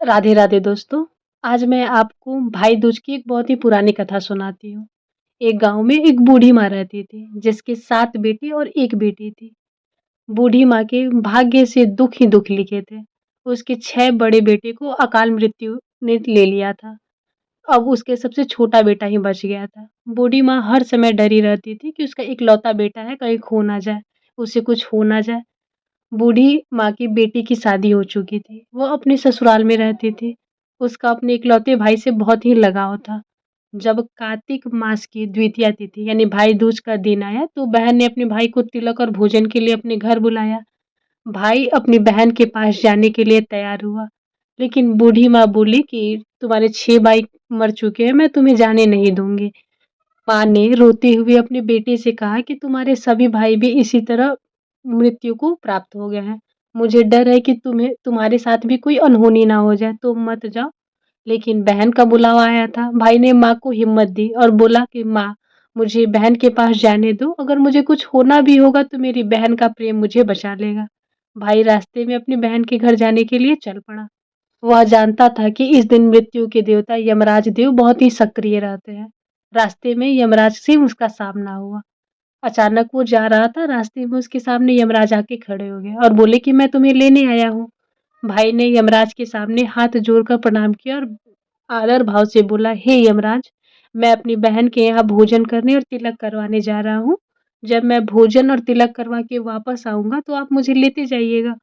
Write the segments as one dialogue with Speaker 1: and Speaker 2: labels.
Speaker 1: राधे राधे दोस्तों। आज मैं आपको भाई दूज की एक बहुत ही पुरानी कथा सुनाती हूँ। एक गांव में एक बूढ़ी माँ रहती थी जिसके 7 बेटे और 1 बेटी थी। बूढ़ी माँ के भाग्य से दुख ही दुख लिखे थे। उसके 6 बड़े बेटे को अकाल मृत्यु ने ले लिया था। अब उसके सबसे छोटा बेटा ही बच गया था। बूढ़ी माँ हर समय डरी रहती थी कि उसका इकलौता बेटा है, कहीं खो ना जाए, उसे कुछ हो ना जाए। बूढ़ी माँ की बेटी की शादी हो चुकी थी। वो अपने ससुराल में रहती थी। उसका अपने इकलौते भाई से बहुत ही लगाव था। जब कार्तिक मास की द्वितीया तिथि यानी भाई दूज का दिन आया तो बहन ने अपने भाई को तिलक और भोजन के लिए अपने घर बुलाया। भाई अपनी बहन के पास जाने के लिए तैयार हुआ, लेकिन बूढ़ी माँ बोली कि तुम्हारे 6 भाई मर चुके हैं, मैं तुम्हें जाने नहीं दूँगी। माँ ने रोते हुए अपने बेटे से कहा कि तुम्हारे सभी भाई भी इसी तरह मृत्यु को प्राप्त हो गए हैं। मुझे डर है कि तुम्हारे साथ भी कोई अनहोनी ना हो जाए, तुम मत जाओ। लेकिन बहन का बुलावा आया था। भाई ने माँ को हिम्मत दी और बोला कि माँ, मुझे बहन के पास जाने दो। अगर मुझे कुछ होना भी होगा तो मेरी बहन का प्रेम मुझे बचा लेगा। भाई रास्ते में अपनी बहन के घर जाने के लिए चल पड़ा। वह जानता था कि इस दिन मृत्यु के देवता यमराज देव बहुत ही सक्रिय रहते हैं। रास्ते में यमराज से उसका सामना हुआ। अचानक वो जा रहा था, रास्ते में उसके सामने यमराज आके खड़े हो गए और बोले कि मैं तुम्हें लेने आया हूँ। भाई ने यमराज के सामने हाथ जोड़कर प्रणाम किया और आदर भाव से बोला, हे यमराज, मैं अपनी बहन के यहाँ भोजन करने और तिलक करवाने जा रहा हूँ। जब मैं भोजन और तिलक करवा के वापस आऊँगा तो आप मुझे लेते जाइएगा।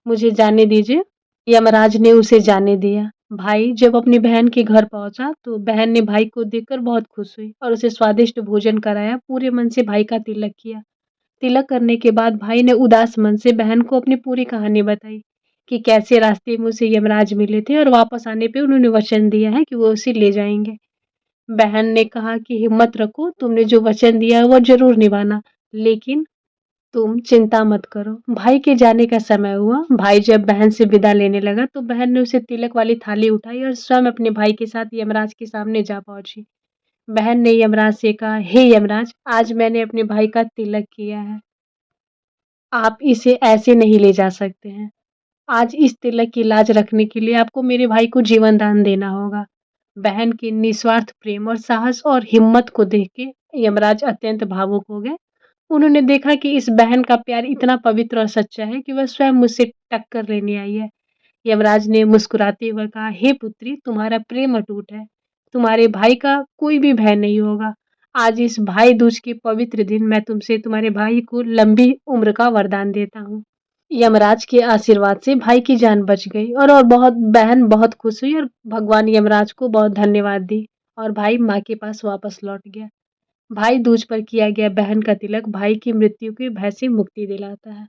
Speaker 1: मुझे जाने दीजिए। यमराज ने उसे जाने दिया। भाई जब अपनी बहन के घर पहुँचा तो बहन ने भाई को देखकर बहुत खुश हुई और उसे स्वादिष्ट भोजन कराया, पूरे मन से भाई का तिलक किया। तिलक करने के बाद भाई ने उदास मन से बहन को अपनी पूरी कहानी बताई कि कैसे रास्ते में उसे यमराज मिले थे और वापस आने पे उन्होंने वचन दिया है कि वो उसे ले जाएँगे। बहन ने कहा कि हिम्मत रखो, तुमने जो वचन दिया है वो ज़रूर निभाना, लेकिन तुम चिंता मत करो। भाई के जाने का समय हुआ। भाई जब बहन से विदा लेने लगा तो बहन ने उसे तिलक वाली थाली उठाई और स्वयं अपने भाई के साथ यमराज के सामने जा पहुँची। बहन ने यमराज से कहा, हे यमराज, आज मैंने अपने भाई का तिलक किया है। आप इसे ऐसे नहीं ले जा सकते हैं। आज इस तिलक की लाज रखने के लिए आपको मेरे भाई को जीवन दान देना होगा। बहन के निस्वार्थ प्रेम और साहस और हिम्मत को देख के यमराज अत्यंत भावुक हो गए। उन्होंने देखा कि इस बहन का प्यार इतना पवित्र और सच्चा है कि वह स्वयं मुझसे टक्कर लेने आई है। यमराज ने मुस्कुराते हुए कहा, हे पुत्री, तुम्हारा प्रेम अटूट है। तुम्हारे भाई का कोई भी भय नहीं होगा। आज इस भाई दूज के पवित्र दिन मैं तुमसे तुम्हारे भाई को लंबी उम्र का वरदान देता हूँ। यमराज के आशीर्वाद से भाई की जान बच गई और बहुत बहन बहुत खुश हुई और भगवान यमराज को बहुत धन्यवाद दी और भाई माँ के पास वापस लौट गया। भाई दूज पर किया गया बहन का तिलक भाई की मृत्यु के भय से मुक्ति दिलाता है।